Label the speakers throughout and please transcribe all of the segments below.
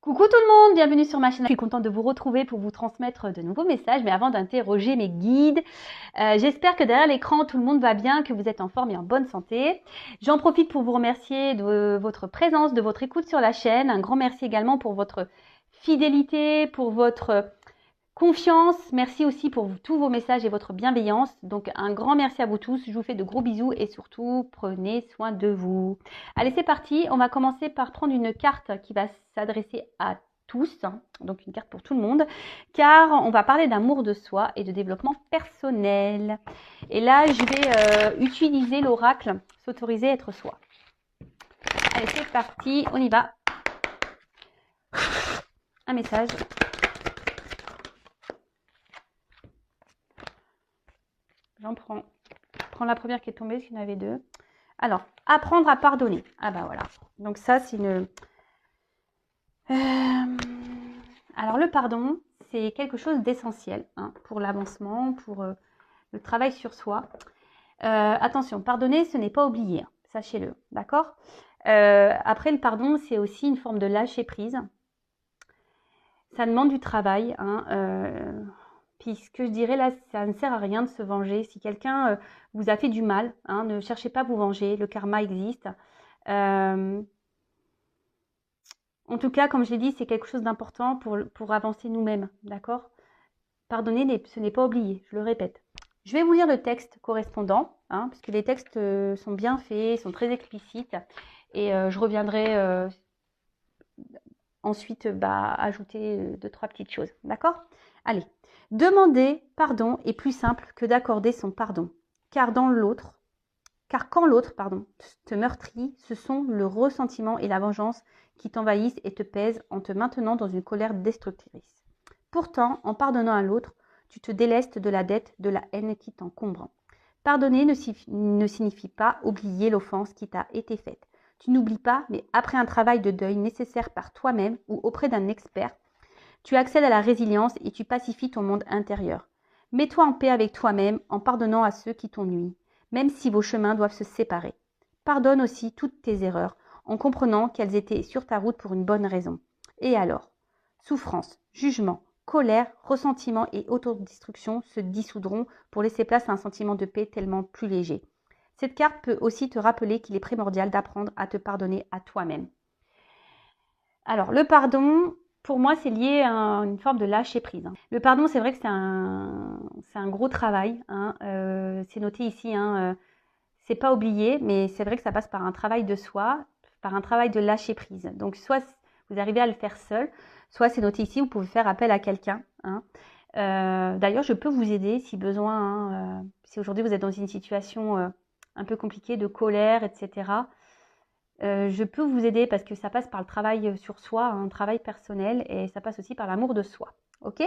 Speaker 1: Coucou tout le monde, bienvenue sur ma chaîne. Je suis contente de vous retrouver pour vous transmettre de nouveaux messages, mais avant d'interroger mes guides, j'espère que derrière l'écran tout le monde va bien, que vous êtes en forme et en bonne santé. J'en profite pour vous remercier de votre présence, de votre écoute sur la chaîne. Un grand merci également pour votre fidélité, pour votre confiance. Merci aussi pour tous vos messages et votre bienveillance. Donc un grand merci à vous tous. Je vous fais de gros bisous et surtout prenez soin de vous. Allez, c'est parti. On va commencer par prendre une carte qui va s'adresser à tous, donc une carte pour tout le monde, car on va parler d'amour de soi et de développement personnel. Et là, je vais utiliser l'oracle s'autoriser à être soi. Allez, c'est parti. On y va. Un message. J'en prends. Je prends la première qui est tombée, parce qu'il y en avait deux. Alors, apprendre à pardonner. Ah bah voilà. Donc ça, c'est une... Alors le pardon, c'est quelque chose d'essentiel pour l'avancement, pour le travail sur soi. Attention, pardonner, ce n'est pas oublier. Sachez-le, d'accord. Après, le pardon, c'est aussi une forme de lâcher prise. Ça demande du travail, puisque je dirais là, ça ne sert à rien de se venger. Si quelqu'un vous a fait du mal, ne cherchez pas à vous venger, le karma existe. En tout cas, comme je l'ai dit, c'est quelque chose d'important pour avancer nous-mêmes, d'accord? Pardonner, ce n'est pas oublier, je le répète. Je vais vous lire le texte correspondant, puisque les textes sont bien faits, sont très explicites, et je reviendrai ensuite ajouter deux, trois petites choses, d'accord? Allez, demander pardon est plus simple que d'accorder son pardon, car quand l'autre, te meurtrit, ce sont le ressentiment et la vengeance qui t'envahissent et te pèsent en te maintenant dans une colère destructrice. Pourtant, en pardonnant à l'autre, tu te délestes de la dette, de la haine qui t'encombre. Pardonner ne signifie pas oublier l'offense qui t'a été faite. Tu n'oublies pas, mais après un travail de deuil nécessaire par toi-même ou auprès d'un expert, tu accèdes à la résilience et tu pacifies ton monde intérieur. Mets-toi en paix avec toi-même en pardonnant à ceux qui t'ont nui, même si vos chemins doivent se séparer. Pardonne aussi toutes tes erreurs en comprenant qu'elles étaient sur ta route pour une bonne raison. Et alors, souffrance, jugement, colère, ressentiment et autodestruction se dissoudront pour laisser place à un sentiment de paix tellement plus léger. Cette carte peut aussi te rappeler qu'il est primordial d'apprendre à te pardonner à toi-même. Alors, le pardon, pour moi, c'est lié à une forme de lâcher prise. Le pardon, c'est vrai que c'est un gros travail. C'est noté ici, c'est pas oublié, mais c'est vrai que ça passe par un travail de soi, par un travail de lâcher prise. Donc, soit vous arrivez à le faire seul, soit c'est noté ici, vous pouvez faire appel à quelqu'un. D'ailleurs, je peux vous aider si besoin. Si aujourd'hui vous êtes dans une situation un peu compliquée de colère, etc., je peux vous aider parce que ça passe par le travail sur soi, un travail personnel, et ça passe aussi par l'amour de soi. Ok?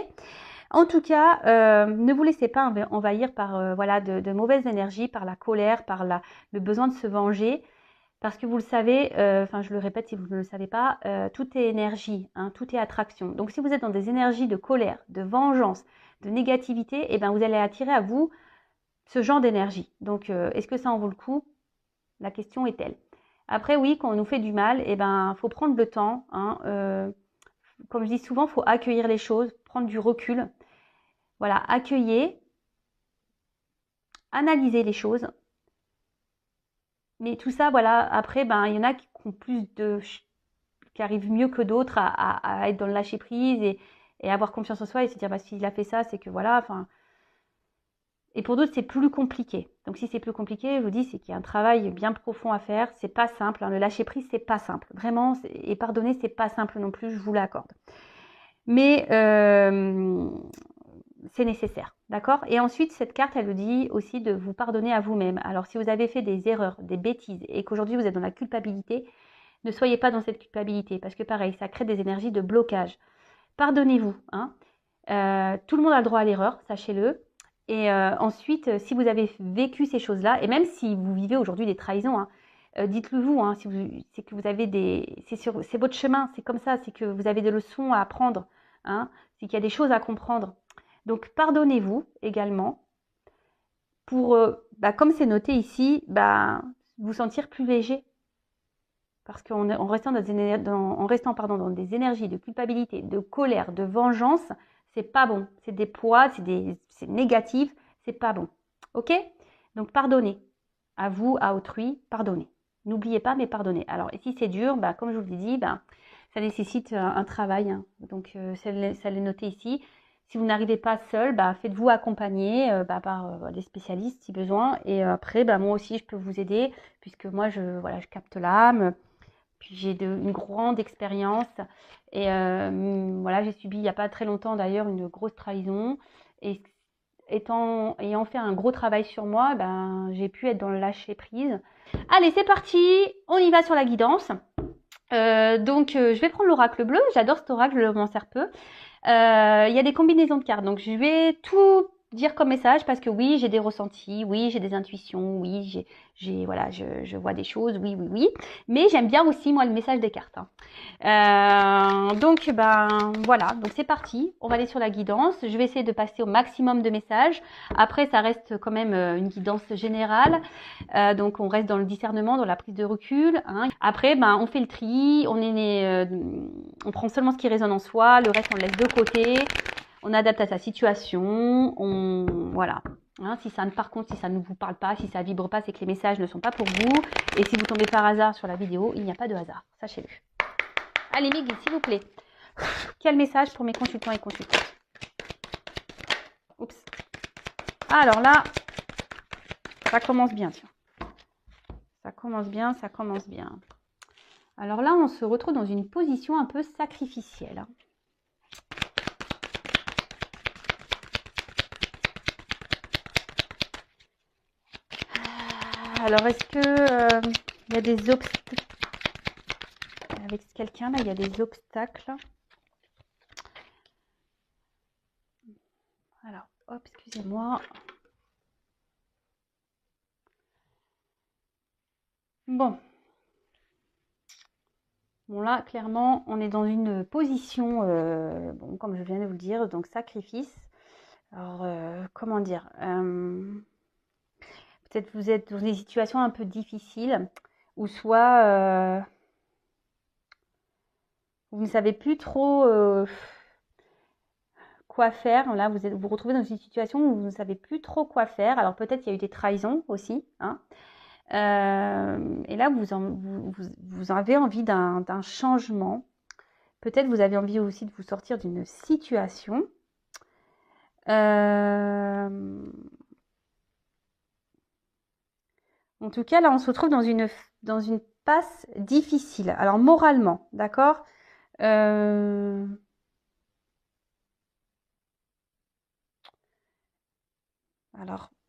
Speaker 1: En tout cas, ne vous laissez pas envahir par de mauvaises énergies, par la colère, par le besoin de se venger. Parce que vous le savez, je le répète si vous ne le savez pas, tout est énergie, tout est attraction. Donc si vous êtes dans des énergies de colère, de vengeance, de négativité, eh ben, vous allez attirer à vous ce genre d'énergie. Donc est-ce que ça en vaut le coup? La question est telle. Après, oui, quand on nous fait du mal, eh ben, faut prendre le temps. Comme je dis souvent, il faut accueillir les choses, prendre du recul. Voilà, accueillir, analyser les choses. Mais tout ça, voilà, après, il y en a qui ont qui arrivent mieux que d'autres à être dans le lâcher prise et avoir confiance en soi et se dire, s'il a fait ça, c'est que voilà, Et pour d'autres, c'est plus compliqué. Donc si c'est plus compliqué, je vous dis, c'est qu'il y a un travail bien profond à faire. C'est pas simple. Le lâcher prise, c'est pas simple. Vraiment, et pardonner, c'est pas simple non plus, je vous l'accorde. Mais c'est nécessaire. D'accord? Et ensuite, cette carte, elle vous dit aussi de vous pardonner à vous-même. Alors si vous avez fait des erreurs, des bêtises, et qu'aujourd'hui vous êtes dans la culpabilité, ne soyez pas dans cette culpabilité. Parce que pareil, ça crée des énergies de blocage. Pardonnez-vous. Tout le monde a le droit à l'erreur, sachez-le. Et ensuite, si vous avez vécu ces choses-là, et même si vous vivez aujourd'hui des trahisons, dites-le vous, c'est que vous avez c'est votre chemin, c'est comme ça, c'est que vous avez des leçons à apprendre, c'est qu'il y a des choses à comprendre. Donc pardonnez-vous également pour, comme c'est noté ici, vous sentir plus léger. Parce qu'en restant, en restant dans des énergies de culpabilité, de colère, de vengeance, c'est pas bon. C'est des poids, c'est négatif, c'est pas bon. Ok? Donc pardonnez. À vous, à autrui, pardonnez. N'oubliez pas, mais pardonnez. Alors, si c'est dur, bah, comme je vous l'ai dit, bah, ça nécessite un travail. Hein. Donc, ça l'est noté ici. Si vous n'arrivez pas seul, bah, faites-vous accompagner par des spécialistes si besoin. Et après, bah, moi aussi, je peux vous aider puisque moi, je capte l'âme. Puis j'ai une grande expérience. Et voilà, j'ai subi il n'y a pas très longtemps d'ailleurs une grosse trahison. Et ayant fait un gros travail sur moi, ben, j'ai pu être dans le lâcher prise. Allez, c'est parti, on y va sur la guidance. Je vais prendre l'oracle bleu, j'adore cet oracle, je m'en sers peu. Il y a des combinaisons de cartes, donc je vais tout dire comme message parce que oui, j'ai des ressentis, oui, j'ai des intuitions, oui, je vois des choses, oui. Mais j'aime bien aussi, moi, le message des cartes. Hein. Voilà, donc c'est parti. On va aller sur la guidance. Je vais essayer de passer au maximum de messages. Après, ça reste quand même une guidance générale. Donc, on reste dans le discernement, dans la prise de recul. Hein. Après, on fait le tri. On prend seulement ce qui résonne en soi. Le reste, on le laisse de côté. On adapte à sa situation. Voilà. Hein, par contre, si ça ne vous parle pas, si ça vibre pas, c'est que les messages ne sont pas pour vous. Et si vous tombez par hasard sur la vidéo, il n'y a pas de hasard. Sachez-le. Allez, mes guides, s'il vous plaît. Quel message pour mes consultants et consultantes? Oups. Alors là, ça commence bien, tiens. Ça commence bien. Alors là, on se retrouve dans une position un peu sacrificielle. Alors, est-ce que il y a des obstacles avec quelqu'un là? Il y a des obstacles. Alors, hop, excusez-moi. Bon, là, clairement, on est dans une position, comme je viens de vous le dire, donc sacrifice. Alors, comment dire peut-être vous êtes dans des situations un peu difficiles, ou soit vous ne savez plus trop quoi faire. Là, vous vous retrouvez dans une situation où vous ne savez plus trop quoi faire. Alors, peut-être il y a eu des trahisons aussi. Hein. Et là, vous avez envie d'un changement. Peut-être vous avez envie aussi de vous sortir d'une situation. En tout cas, là, on se retrouve dans une passe difficile. Alors, moralement, d'accord Alors,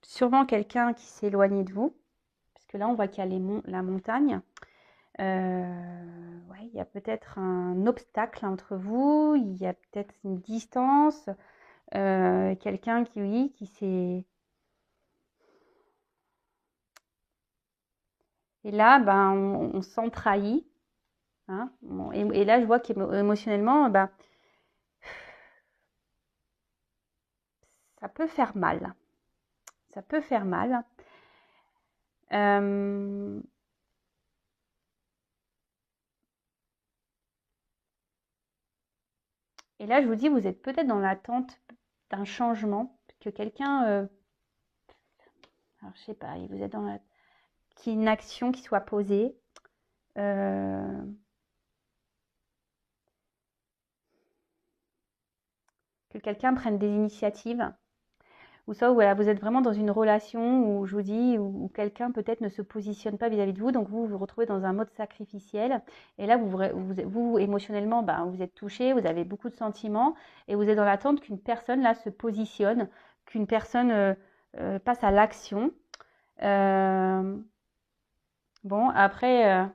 Speaker 1: sûrement quelqu'un qui s'est éloigné de vous. Parce que là, on voit qu'il y a la montagne. Ouais, il y a peut-être un obstacle entre vous. Il y a peut-être une distance. Quelqu'un qui s'est... Et là, on se sent trahi. Hein. Et là, je vois qu'émotionnellement, ça peut faire mal. Ça peut faire mal. Et là, je vous dis, vous êtes peut-être dans l'attente d'un changement, que quelqu'un, alors je sais pas, vous êtes dans qu'il y ait une action qui soit posée. Que quelqu'un prenne des initiatives. Ou ça, voilà, vous êtes vraiment dans une relation où je vous dis, où quelqu'un peut-être ne se positionne pas vis-à-vis de vous, donc vous vous retrouvez dans un mode sacrificiel. Et là, vous émotionnellement, vous êtes touché, vous avez beaucoup de sentiments, et vous êtes dans l'attente qu'une personne là se positionne, qu'une personne passe à l'action. Bon, après,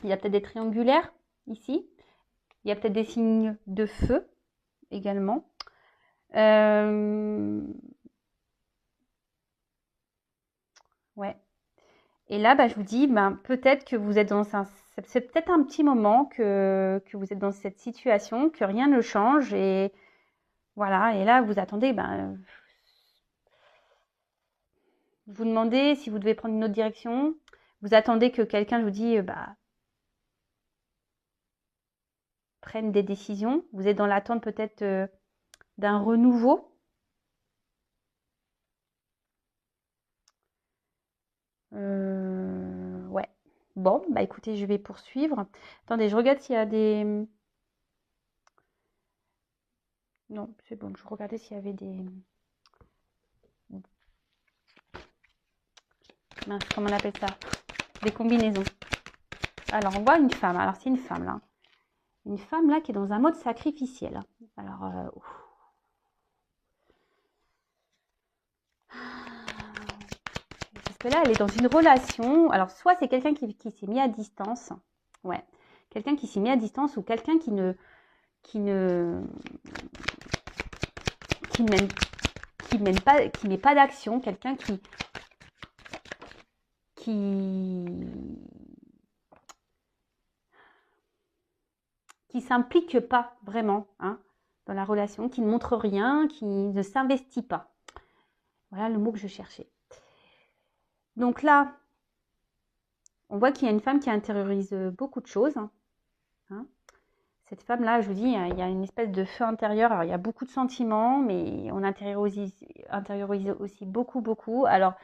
Speaker 1: il y a peut-être des triangulaires ici. Il y a peut-être des signes de feu également. Ouais. Et là, je vous dis, peut-être que vous êtes c'est peut-être un petit moment que vous êtes dans cette situation, que rien ne change. Et voilà, et là, vous attendez, vous demandez si vous devez prendre une autre direction. Vous attendez que quelqu'un vous dise, prennent des décisions. Vous êtes dans l'attente peut-être d'un renouveau. Ouais. Bon, bah écoutez, je vais poursuivre. Attendez, je regarde s'il y a des... Non, c'est bon, je regardais s'il y avait des... Mince, comment on appelle ça? Des combinaisons. Alors, on voit une femme. Alors, c'est une femme, là. Une femme, là, qui est dans un mode sacrificiel. Alors, parce que là, elle est dans une relation. Alors, soit c'est quelqu'un qui s'est mis à distance. Ouais. Quelqu'un qui s'est mis à distance ou quelqu'un qui ne met pas d'action. Quelqu'un qui s'implique pas vraiment hein, dans la relation, qui ne montre rien, qui ne s'investit pas. Voilà le mot que je cherchais. Donc là, on voit qu'il y a une femme qui intériorise beaucoup de choses. Hein. Cette femme-là, je vous dis, il y a une espèce de feu intérieur. Alors, il y a beaucoup de sentiments, mais on intériorise aussi beaucoup. Alors,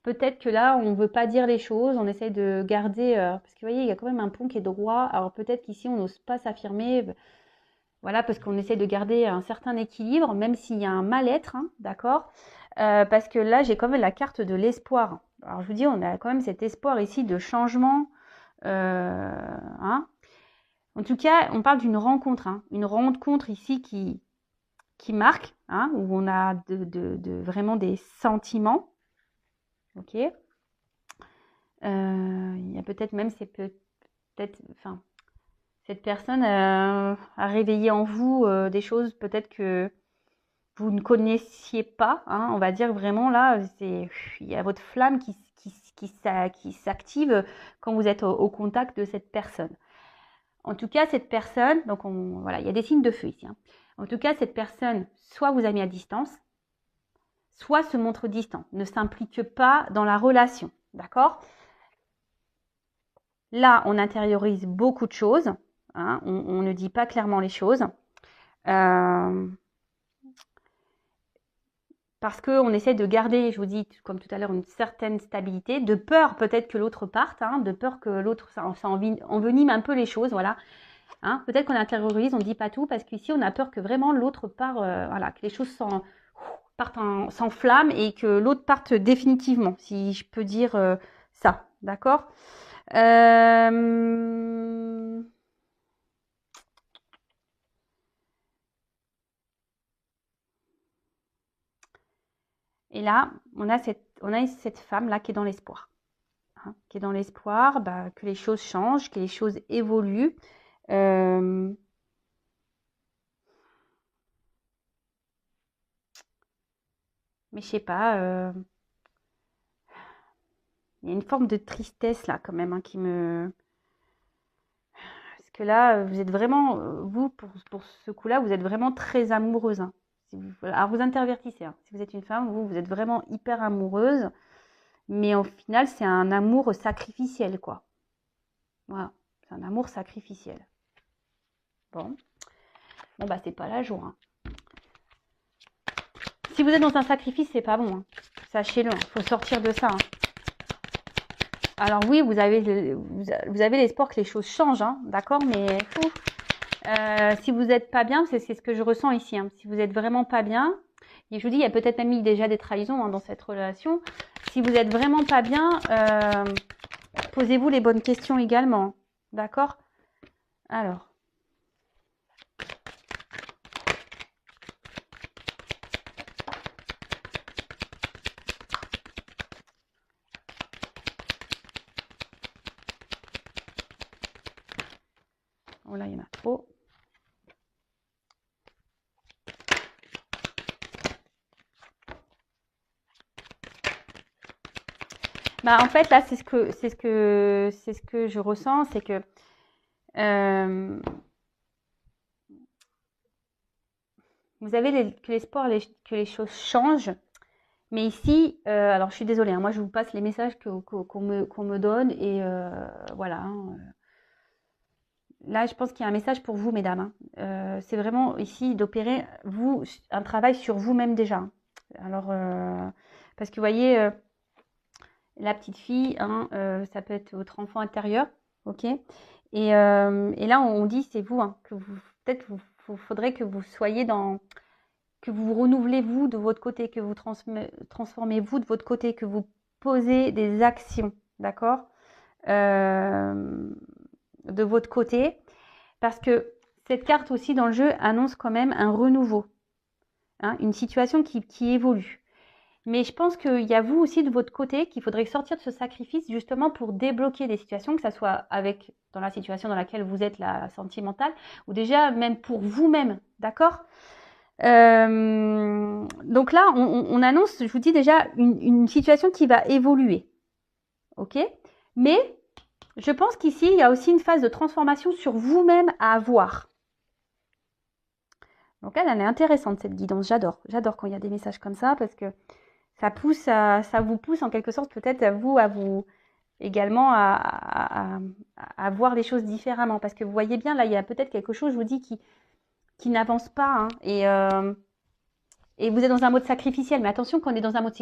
Speaker 1: peut-être que là, on ne veut pas dire les choses, on essaye de garder... parce que vous voyez, il y a quand même un pont qui est droit. Alors, peut-être qu'ici, on n'ose pas s'affirmer. Voilà, parce qu'on essaie de garder un certain équilibre, même s'il y a un mal-être, hein, d'accord parce que là, j'ai quand même la carte de l'espoir. Alors, je vous dis, on a quand même cet espoir ici de changement. Hein. En tout cas, on parle d'une rencontre. Hein, une rencontre ici qui marque, hein, où on a vraiment des sentiments. Ok. Il y a peut-être même, c'est peut-être... Enfin, cette personne a réveillé en vous des choses peut-être que vous ne connaissiez pas. Hein, on va dire vraiment là, il y a votre flamme qui s'active quand vous êtes au contact de cette personne. En tout cas, cette personne, donc voilà, il y a des signes de feu ici. Hein. En tout cas, cette personne, soit vous a mis à distance, soit se montre distant, ne s'implique pas dans la relation. D'accord ? Là, on intériorise beaucoup de choses. Hein, on ne dit pas clairement les choses. Parce qu'on essaie de garder, je vous dis, comme tout à l'heure, une certaine stabilité, de peur peut-être que l'autre parte, hein, de peur que l'autre, ça envenime un peu les choses, voilà. Hein, peut-être qu'on intériorise, on ne dit pas tout, parce qu'ici, on a peur que vraiment l'autre part, voilà, que les choses s'enflamment et que l'autre parte définitivement, si je peux dire ça, d'accord Et là, on a cette femme-là qui est dans l'espoir. Hein, qui est dans l'espoir que les choses changent, que les choses évoluent. Mais je sais pas, il y a une forme de tristesse là quand même hein, qui me... Parce que là, vous êtes vraiment, vous, pour ce coup-là, vous êtes vraiment très amoureuse. Hein. Alors vous intervertissez. Hein. Si vous êtes une femme, vous êtes vraiment hyper amoureuse. Mais au final, c'est un amour sacrificiel, quoi. Voilà, c'est un amour sacrificiel. Bon, bah c'est pas la joie. Hein. Si vous êtes dans un sacrifice, c'est pas bon. Hein. Sachez-le, il faut sortir de ça. Hein. Alors oui, vous avez l'espoir que les choses changent, hein, d'accord, mais si vous n'êtes pas bien, c'est ce que je ressens ici. Hein. Si vous n'êtes vraiment pas bien, et je vous dis, il y a peut-être même eu déjà des trahisons hein, dans cette relation. Si vous n'êtes vraiment pas bien, posez-vous les bonnes questions également, d'accord? Alors. Oh là, il y en a trop. Bah, en fait, là, c'est ce que je ressens, c'est que vous avez que l'espoir que les choses changent. Mais ici, alors je suis désolée, hein, moi je vous passe les messages qu'on me donne et voilà. Hein, là, je pense qu'il y a un message pour vous, mesdames. Hein. C'est vraiment ici d'opérer, vous, un travail sur vous-même déjà. Hein. Alors, parce que vous voyez, la petite fille, hein, ça peut être votre enfant intérieur, ok. Et là, on dit, c'est vous, hein, que vous, peut-être, faudrait que vous soyez dans, que vous renouvelez vous de votre côté, que vous transformez vous de votre côté, que vous posez des actions, d'accord, de votre côté, parce que cette carte aussi dans le jeu annonce quand même un renouveau, hein, une situation qui évolue. Mais je pense qu'il y a vous aussi de votre côté qu'il faudrait sortir de ce sacrifice justement pour débloquer des situations, que ce soit avec dans la situation dans laquelle vous êtes, la sentimentale, ou déjà même pour vous-même, d'accord. Donc là, on annonce, je vous dis déjà, une situation qui va évoluer, ok. Mais je pense qu'ici, il y a aussi une phase de transformation sur vous-même à avoir. Donc elle est intéressante cette guidance, j'adore quand il y a des messages comme ça parce que ça vous pousse en quelque sorte peut-être à vous également à voir les choses différemment. Parce que vous voyez bien, là, il y a peut-être quelque chose, je vous dis, qui n'avance pas. Hein, et vous êtes dans un mode sacrificiel. Mais attention, quand on est dans un mode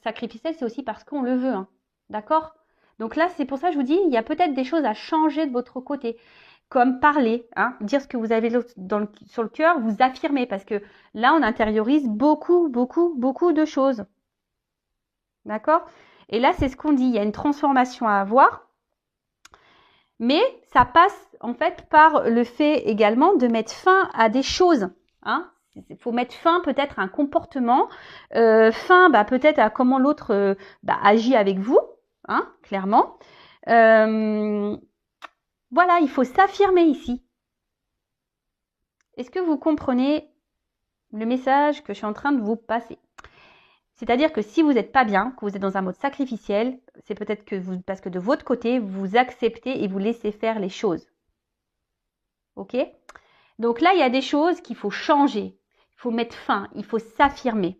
Speaker 1: sacrificiel, c'est aussi parce qu'on le veut. Hein, d'accord. Donc là, c'est pour ça que je vous dis, il y a peut-être des choses à changer de votre côté. Comme parler, hein, dire ce que vous avez sur le cœur, vous affirmer. Parce que là, on intériorise beaucoup de choses. D'accord. Et là, c'est ce qu'on dit. Il y a une transformation à avoir. Mais ça passe en fait par le fait également de mettre fin à des choses. Hein. Il faut mettre fin peut-être à un comportement, fin peut-être à comment l'autre agit avec vous, hein, clairement. Voilà, il faut s'affirmer ici. Est-ce que vous comprenez le message que je suis en train de vous passer? C'est-à-dire que si vous n'êtes pas bien, que vous êtes dans un mode sacrificiel, c'est peut-être que parce que de votre côté, vous acceptez et vous laissez faire les choses. Ok? Donc là, il y a des choses qu'il faut changer. Il faut mettre fin, il faut s'affirmer.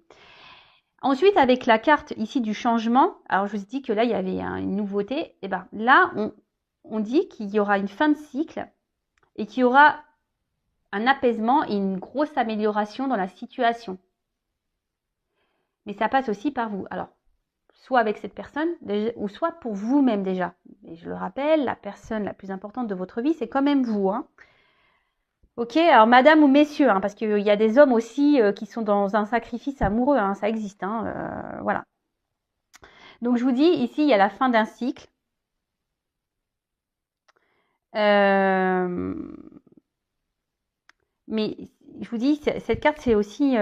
Speaker 1: Ensuite, avec la carte ici du changement, alors je vous ai dit que là, il y avait une nouveauté. Et bien là, on dit qu'il y aura une fin de cycle et qu'il y aura un apaisement et une grosse amélioration dans la situation. Mais ça passe aussi par vous. Alors, soit avec cette personne, ou soit pour vous-même déjà. Et je le rappelle, la personne la plus importante de votre vie, c'est quand même vous. Hein. Ok, alors madame ou messieurs, hein, parce qu'il y a des hommes aussi qui sont dans un sacrifice amoureux, hein, ça existe. Hein, voilà. Donc je vous dis, ici, il y a la fin d'un cycle. Mais je vous dis, cette carte, c'est aussi...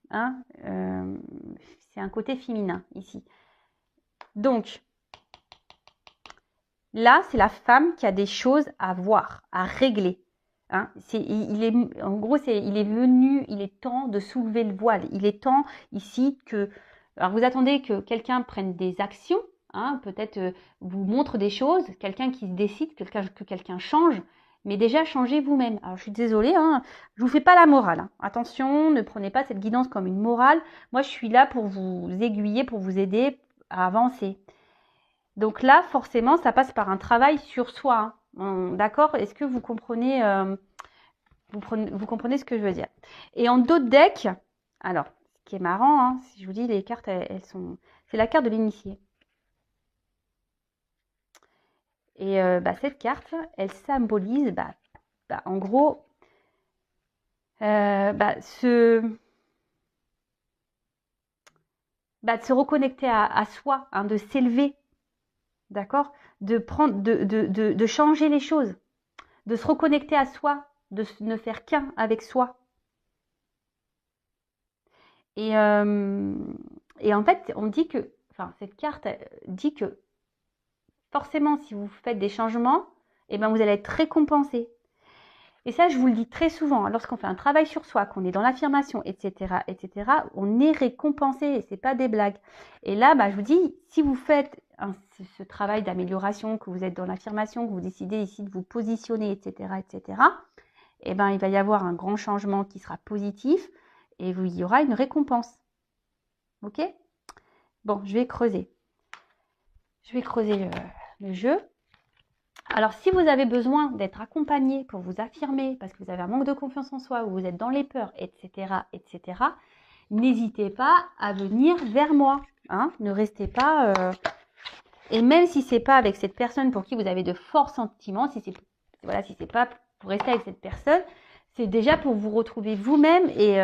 Speaker 1: c'est un côté féminin ici. Donc, là, c'est la femme qui a des choses à voir, à régler. Hein, en gros, il est venu, il est temps de soulever le voile. Il est temps ici que... Alors, vous attendez que quelqu'un prenne des actions, hein, peut-être vous montre des choses, quelqu'un qui se décide, que quelqu'un change, mais déjà, changez vous-même. Alors, je suis désolée, hein, je vous fais pas la morale. Hein. Attention, ne prenez pas cette guidance comme une morale. Moi, je suis là pour vous aiguiller, pour vous aider à avancer. Donc là, forcément, ça passe par un travail sur soi. Hein. D'accord? Est-ce que vous comprenez, vous comprenez ce que je veux dire? Et en dos de deck, alors, ce qui est marrant, hein, si je vous dis, les cartes, elles sont... C'est la carte de l'initié. Et cette carte, elle symbolise, en gros, de se reconnecter à soi, hein, de s'élever. D'accord? De changer les choses, de se reconnecter à soi, de ne faire qu'un avec soi. Et en fait, on dit que, cette carte dit que forcément, si vous faites des changements, vous allez être récompensé. Et ça, je vous le dis très souvent, hein, lorsqu'on fait un travail sur soi, qu'on est dans l'affirmation, etc., on est récompensé, et c'est pas des blagues. Et là, je vous dis, si vous faites ce travail d'amélioration, que vous êtes dans l'affirmation, que vous décidez ici de vous positionner, etc., il va y avoir un grand changement qui sera positif, et il y aura une récompense. Ok? Bon, je vais creuser. Je vais creuser le jeu. Alors, si vous avez besoin d'être accompagné pour vous affirmer, parce que vous avez un manque de confiance en soi, ou vous êtes dans les peurs, etc., etc., n'hésitez pas à venir vers moi. Hein, ne restez pas... Et même si c'est pas avec cette personne pour qui vous avez de forts sentiments, si c'est voilà, si c'est pas pour rester avec cette personne, c'est déjà pour vous retrouver vous-même. Et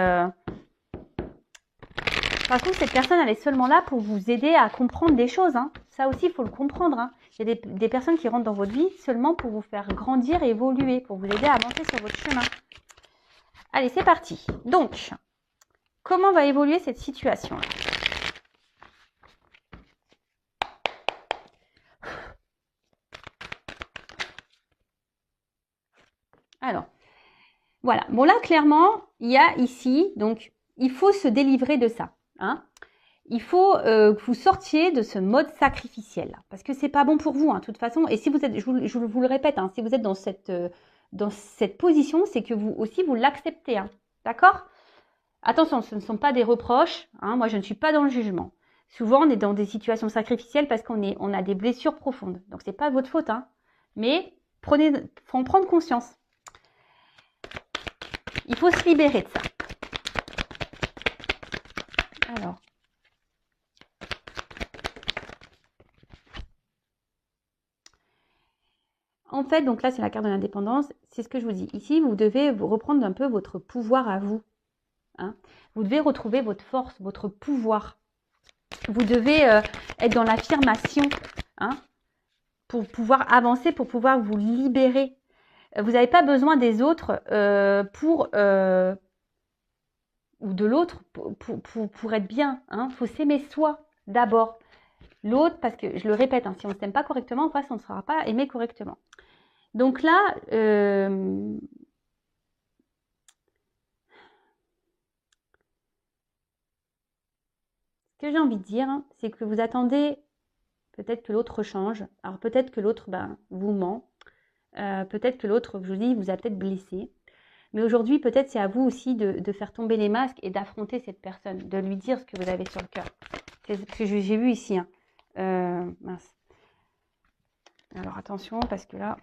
Speaker 1: par contre, cette personne, elle est seulement là pour vous aider à comprendre des choses. Hein. Ça aussi, il faut le comprendre. Hein. Il y a des personnes qui rentrent dans votre vie seulement pour vous faire grandir et évoluer, pour vous aider à avancer sur votre chemin. Allez, c'est parti. Donc, comment va évoluer cette situation-là ? Alors, voilà. Bon, là, clairement, il y a ici, donc, il faut se délivrer de ça. Hein. Il faut que vous sortiez de ce mode sacrificiel. Parce que c'est pas bon pour vous, hein, de toute façon. Et si vous êtes, je vous le répète, hein, si vous êtes dans cette position, c'est que vous aussi, vous l'acceptez. Hein, d'accord ? Attention, ce ne sont pas des reproches. Hein, moi, je ne suis pas dans le jugement. Souvent, on est dans des situations sacrificielles parce on a des blessures profondes. Donc, c'est pas votre faute. Hein, mais faut en prendre conscience. Il faut se libérer de ça. Alors. En fait, donc là, c'est la carte de l'indépendance. C'est ce que je vous dis. Ici, vous devez reprendre un peu votre pouvoir à vous. Hein. Vous devez retrouver votre force, votre pouvoir. Vous devez être dans l'affirmation, hein, pour pouvoir avancer, pour pouvoir vous libérer. Vous n'avez pas besoin des autres ou de l'autre pour être bien. Hein. Faut s'aimer soi d'abord. L'autre, parce que je le répète, hein, si on ne s'aime pas correctement, en face, on ne sera pas aimé correctement. Donc là, ce que j'ai envie de dire, hein, c'est que vous attendez peut-être que l'autre change. Alors peut-être que l'autre vous ment. Peut-être que l'autre, je vous dis, vous a peut-être blessé. Mais aujourd'hui, peut-être c'est à vous aussi de faire tomber les masques et d'affronter cette personne, de lui dire ce que vous avez sur le cœur. C'est ce que j'ai vu ici. Hein. Mince. Alors attention, parce que là...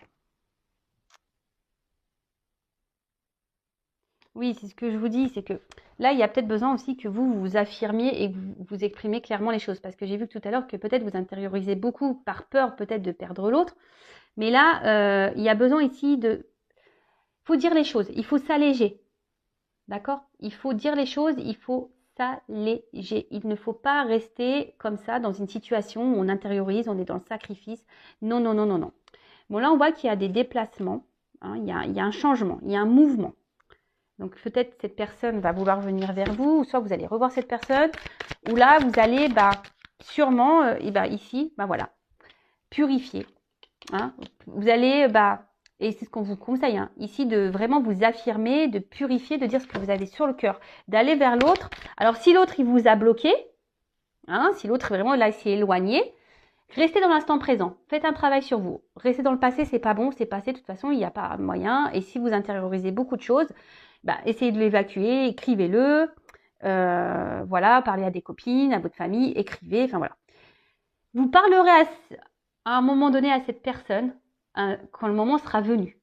Speaker 1: Oui, c'est ce que je vous dis, c'est que là, il y a peut-être besoin aussi que vous vous affirmiez et que vous exprimez clairement les choses. Parce que j'ai vu tout à l'heure que peut-être vous intériorisez beaucoup par peur peut-être de perdre l'autre. Mais là, il y a besoin ici de... Il faut dire les choses, il faut s'alléger. D'accord ? Il faut dire les choses, il faut s'alléger. Il ne faut pas rester comme ça dans une situation où on intériorise, on est dans le sacrifice. Non, non, non, non, non. Bon, là, on voit qu'il y a des déplacements. Hein, il y a un changement, il y a un mouvement. Donc peut-être cette personne va vouloir venir vers vous, ou soit vous allez revoir cette personne, ou là vous allez sûrement, ici, voilà, purifier. Hein. Vous allez, et c'est ce qu'on vous conseille, hein, ici de vraiment vous affirmer, de purifier, de dire ce que vous avez sur le cœur, d'aller vers l'autre. Alors si l'autre il vous a bloqué, hein, si l'autre vraiment là s'est éloigné, restez dans l'instant présent, faites un travail sur vous. Restez dans le passé, c'est pas bon, c'est passé, de toute façon il n'y a pas moyen. Et si vous intériorisez beaucoup de choses, essayez de l'évacuer, écrivez-le, voilà, parlez à des copines, à votre famille, écrivez, enfin voilà. Vous parlerez à un moment donné à cette personne quand le moment sera venu.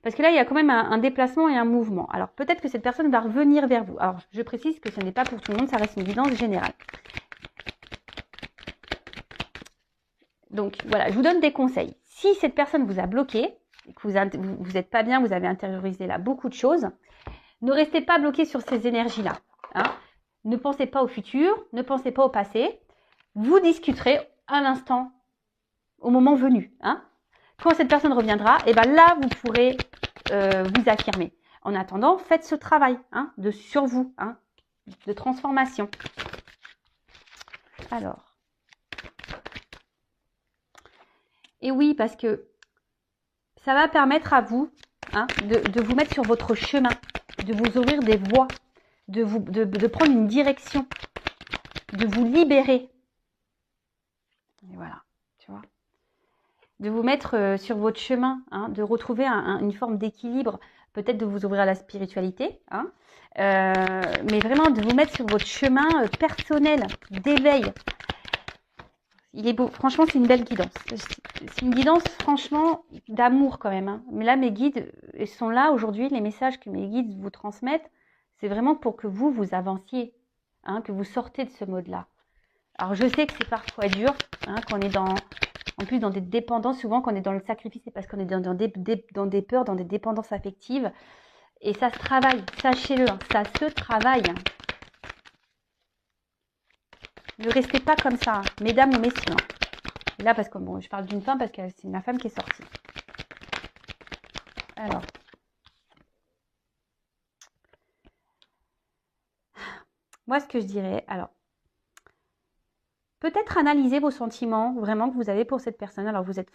Speaker 1: Parce que là, il y a quand même un déplacement et un mouvement. Alors peut-être que cette personne va revenir vers vous. Alors je précise que ce n'est pas pour tout le monde, ça reste une évidence générale. Donc voilà, je vous donne des conseils. Si cette personne vous a bloqué, que vous n'êtes pas bien, vous avez intériorisé là beaucoup de choses, ne restez pas bloqué sur ces énergies-là. Hein. Ne pensez pas au futur, ne pensez pas au passé. Vous discuterez à l'instant, au moment venu. Hein. Quand cette personne reviendra, et là, vous pourrez vous affirmer. En attendant, faites ce travail sur vous, de transformation. Alors. Et oui, parce que ça va permettre à vous de vous mettre sur votre chemin, de vous ouvrir des voies, de prendre une direction, de vous libérer. Et voilà, tu vois. De vous mettre sur votre chemin, de retrouver une forme d'équilibre, peut-être de vous ouvrir à la spiritualité, mais vraiment de vous mettre sur votre chemin personnel d'éveil. il est beau. Franchement, c'est une belle guidance. C'est une guidance, franchement, d'amour quand même. Hein. Mais là, mes guides sont là aujourd'hui. Les messages que mes guides vous transmettent, c'est vraiment pour que vous avanciez, hein, que vous sortez de ce mode-là. Alors, je sais que c'est parfois dur, hein, qu'on est en plus dans des dépendances. Souvent, quand on est dans le sacrifice, c'est parce qu'on est dans des peurs, dans des dépendances affectives. Et ça se travaille, sachez-le, hein, ça se travaille. Ne restez pas comme ça, hein, mesdames ou messieurs. Hein. Là, parce que bon, je parle d'une femme parce que c'est ma femme qui est sortie. Alors. Moi, ce que je dirais, alors, peut-être analyser vos sentiments vraiment que vous avez pour cette personne. Alors, vous êtes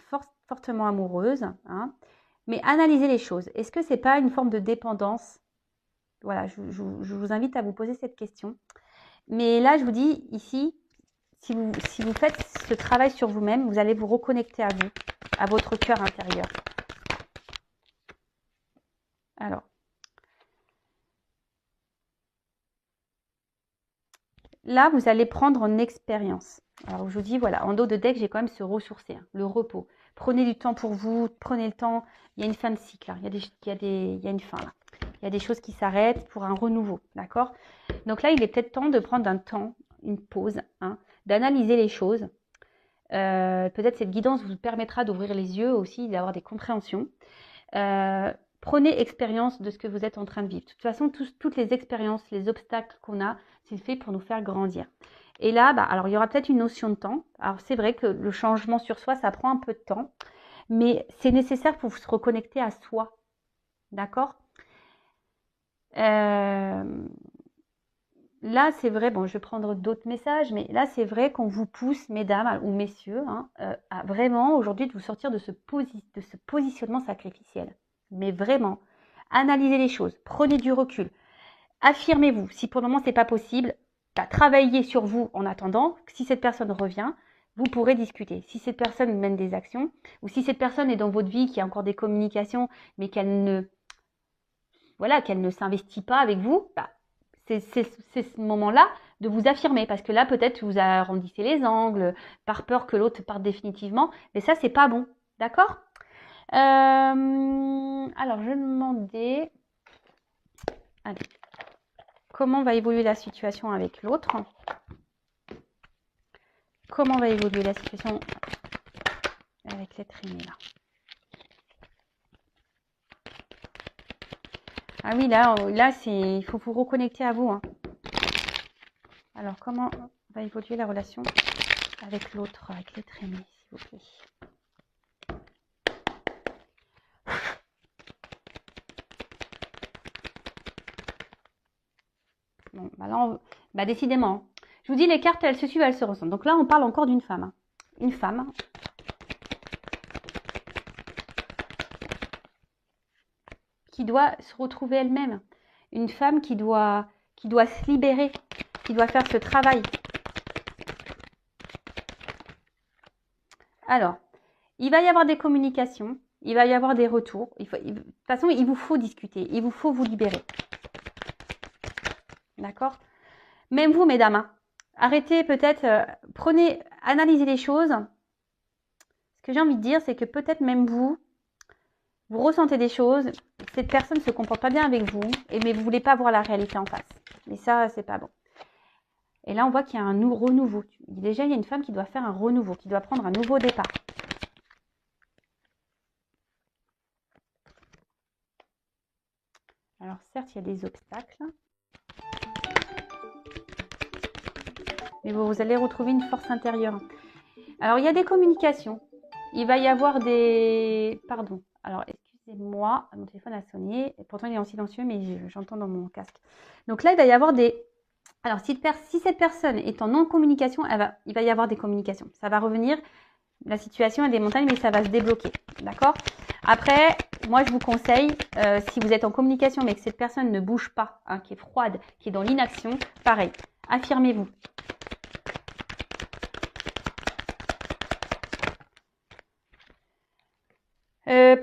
Speaker 1: fortement amoureuse, hein, mais analysez les choses. Est-ce que c'est pas une forme de dépendance? Voilà, je vous invite à vous poser cette question. Mais là, je vous dis ici, si vous faites ce travail sur vous-même, vous allez vous reconnecter à vous, à votre cœur intérieur. Alors, là, vous allez prendre une expérience. Alors, je vous dis, voilà, en dos de deck, j'ai quand même se ressourcer, hein, le repos. Prenez du temps pour vous, prenez le temps. Il y a une fin de cycle, là. Il y a une fin, là. Il y a des choses qui s'arrêtent pour un renouveau, d'accord? Donc là, il est peut-être temps de prendre un temps, une pause, hein, d'analyser les choses. Peut-être cette guidance vous permettra d'ouvrir les yeux aussi, d'avoir des compréhensions. Prenez expérience de ce que vous êtes en train de vivre. De toute façon, toutes les expériences, les obstacles qu'on a, c'est fait pour nous faire grandir. Et là, alors il y aura peut-être une notion de temps. Alors c'est vrai que le changement sur soi, ça prend un peu de temps, mais c'est nécessaire pour se reconnecter à soi. D'accord? Là, c'est vrai, bon, je vais prendre d'autres messages, mais là, c'est vrai qu'on vous pousse, mesdames ou messieurs, hein, à vraiment aujourd'hui de vous sortir de ce positionnement sacrificiel. Mais vraiment, analysez les choses, prenez du recul, affirmez-vous. Si pour le moment, ce n'est pas possible, travaillez sur vous en attendant. Si cette personne revient, vous pourrez discuter. Si cette personne mène des actions, ou si cette personne est dans votre vie, qui a encore des communications, mais qu'elle ne s'investit pas avec vous, c'est ce moment-là de vous affirmer, parce que là, peut-être, vous arrondissez les angles, par peur que l'autre parte définitivement, mais ça, c'est pas bon, d'accord? Alors, je me demandais, allez, comment va évoluer la situation avec l'autre? Comment va évoluer la situation avec l'être aimé, là? Ah oui, là il faut vous reconnecter à vous, hein. Alors, comment va évoluer la relation avec l'autre, avec l'être aimé, s'il vous plaît? Bon, là, décidément, je vous dis, les cartes, elles se suivent, elles se ressemblent. Donc là, on parle encore d'une femme. Hein. Une femme qui doit se retrouver elle-même. Une femme qui doit se libérer, qui doit faire ce travail. Alors, il va y avoir des communications, il va y avoir des retours. De toute façon, il vous faut discuter, il vous faut vous libérer. D'accord? Même vous, mesdames, hein, arrêtez peut-être, analysez les choses. Ce que j'ai envie de dire, c'est que peut-être même vous ressentez des choses, cette personne ne se comporte pas bien avec vous, mais vous ne voulez pas voir la réalité en face. Mais ça, c'est pas bon. Et là, on voit qu'il y a un renouveau. Déjà, il y a une femme qui doit faire un renouveau, qui doit prendre un nouveau départ. Alors, certes, il y a des obstacles. Mais vous allez retrouver une force intérieure. Alors, il y a des communications. Il va y avoir des... Pardon. Alors, excusez-moi, mon téléphone a sonné. Et pourtant, il est en silencieux, mais j'entends dans mon casque. Donc là, il va y avoir des... Alors, si cette personne est en non-communication, il va y avoir des communications. Ça va revenir. La situation est des montagnes, mais ça va se débloquer. D'accord? Après, moi, je vous conseille, si vous êtes en communication, mais que cette personne ne bouge pas, hein, qui est froide, qui est dans l'inaction, pareil, affirmez-vous.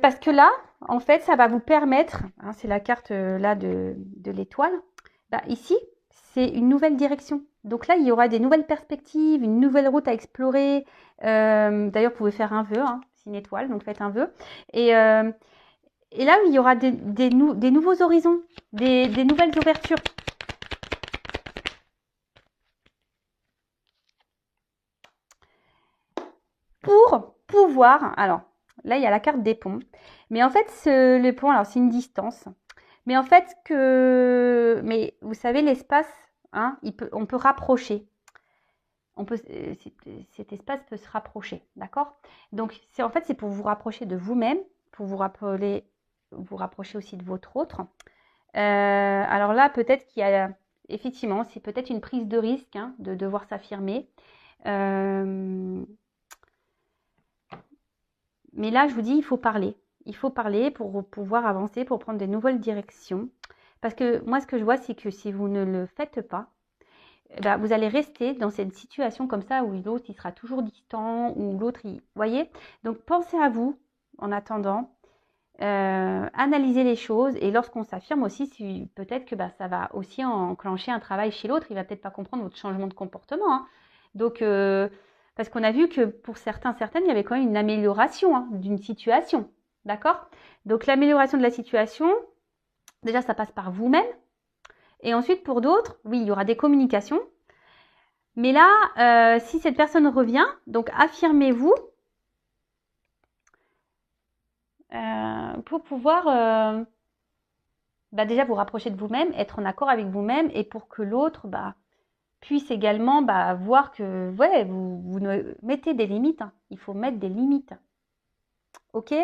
Speaker 1: Parce que là, en fait, ça va vous permettre, c'est la carte là de l'étoile, ici, c'est une nouvelle direction. Donc là, il y aura des nouvelles perspectives, une nouvelle route à explorer. D'ailleurs, vous pouvez faire un vœu, hein, c'est une étoile, donc faites un vœu. Et là, il y aura des nouveaux horizons, des nouvelles ouvertures. Pour pouvoir, alors là, il y a la carte des ponts. Mais en fait, le pont, alors c'est une distance. Mais en fait, mais vous savez, l'espace, hein, on peut rapprocher. Cet espace peut se rapprocher, d'accord? Donc, en fait, c'est pour vous rapprocher de vous-même, pour vous rapprocher aussi de votre autre. Alors là, peut-être qu'il y a, effectivement, c'est peut-être une prise de risque, hein, de devoir s'affirmer. Mais là, je vous dis, il faut parler. Il faut parler pour pouvoir avancer, pour prendre de nouvelles directions. Parce que moi, ce que je vois, c'est que si vous ne le faites pas, bah, vous allez rester dans cette situation comme ça où l'autre, il sera toujours distant, ou l'autre, vous voyez? Donc, pensez à vous en attendant. Analysez les choses. Et lorsqu'on s'affirme aussi, peut-être que bah, ça va aussi enclencher un travail chez l'autre. Il va peut-être pas comprendre votre changement de comportement, hein. Donc, parce qu'on a vu que pour certaines, il y avait quand même une amélioration, hein, d'une situation. D'accord? Donc, l'amélioration de la situation, déjà, ça passe par vous-même. Et ensuite, pour d'autres, oui, il y aura des communications. Mais là, si cette personne revient, donc affirmez-vous pour pouvoir bah, déjà vous rapprocher de vous-même, être en accord avec vous-même et pour que l'autre bah, puisse également bah, voir que ouais, vous mettez des limites. Hein. Il faut mettre des limites. Ok?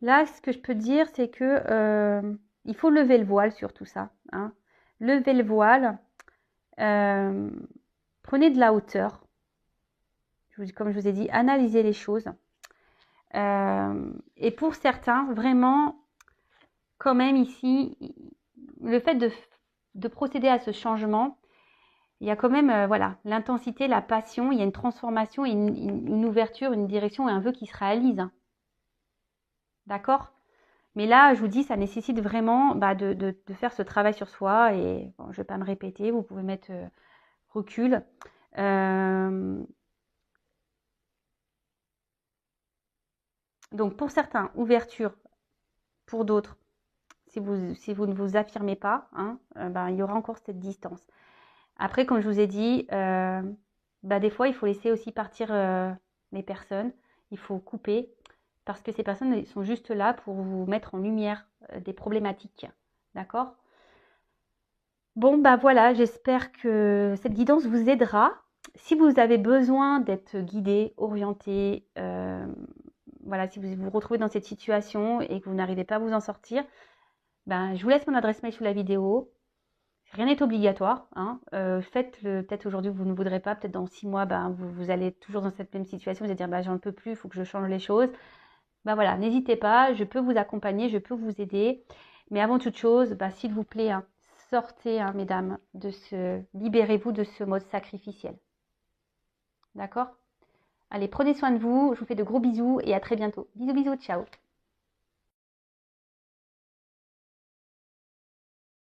Speaker 1: Là, ce que je peux dire, c'est que il faut lever le voile sur tout ça. Hein. Levez le voile. Prenez de la hauteur. Comme je vous ai dit, analysez les choses. Et pour certains, vraiment, quand même ici, le fait de procéder à ce changement, il y a quand même voilà, l'intensité, la passion, il y a une transformation, une ouverture, une direction et un vœu qui se réalise. Hein. D'accord? Mais là, je vous dis, ça nécessite vraiment bah, de faire ce travail sur soi. Et bon, je ne vais pas me répéter, vous pouvez mettre recul. Donc pour certains, ouverture, pour d'autres, si vous ne vous affirmez pas, hein, ben, il y aura encore cette distance. Après, comme je vous ai dit, bah, des fois, il faut laisser aussi partir les personnes. Il faut couper parce que ces personnes sont juste là pour vous mettre en lumière des problématiques. D'accord? Bon, bah voilà, j'espère que cette guidance vous aidera. Si vous avez besoin d'être guidé, orienté, voilà, si vous vous retrouvez dans cette situation et que vous n'arrivez pas à vous en sortir, ben, je vous laisse mon adresse mail sous la vidéo. Rien n'est obligatoire. Hein. Faites-le peut-être aujourd'hui, vous ne voudrez pas. Peut-être dans 6 mois, ben, vous allez toujours dans cette même situation. Vous allez dire, ben, j'en peux plus, il faut que je change les choses. Ben voilà, n'hésitez pas, je peux vous accompagner, je peux vous aider. Mais avant toute chose, ben, s'il vous plaît, hein, sortez, hein, mesdames, libérez-vous de ce mode sacrificiel. D'accord? Allez, prenez soin de vous. Je vous fais de gros bisous et à très bientôt. Bisous, bisous, ciao.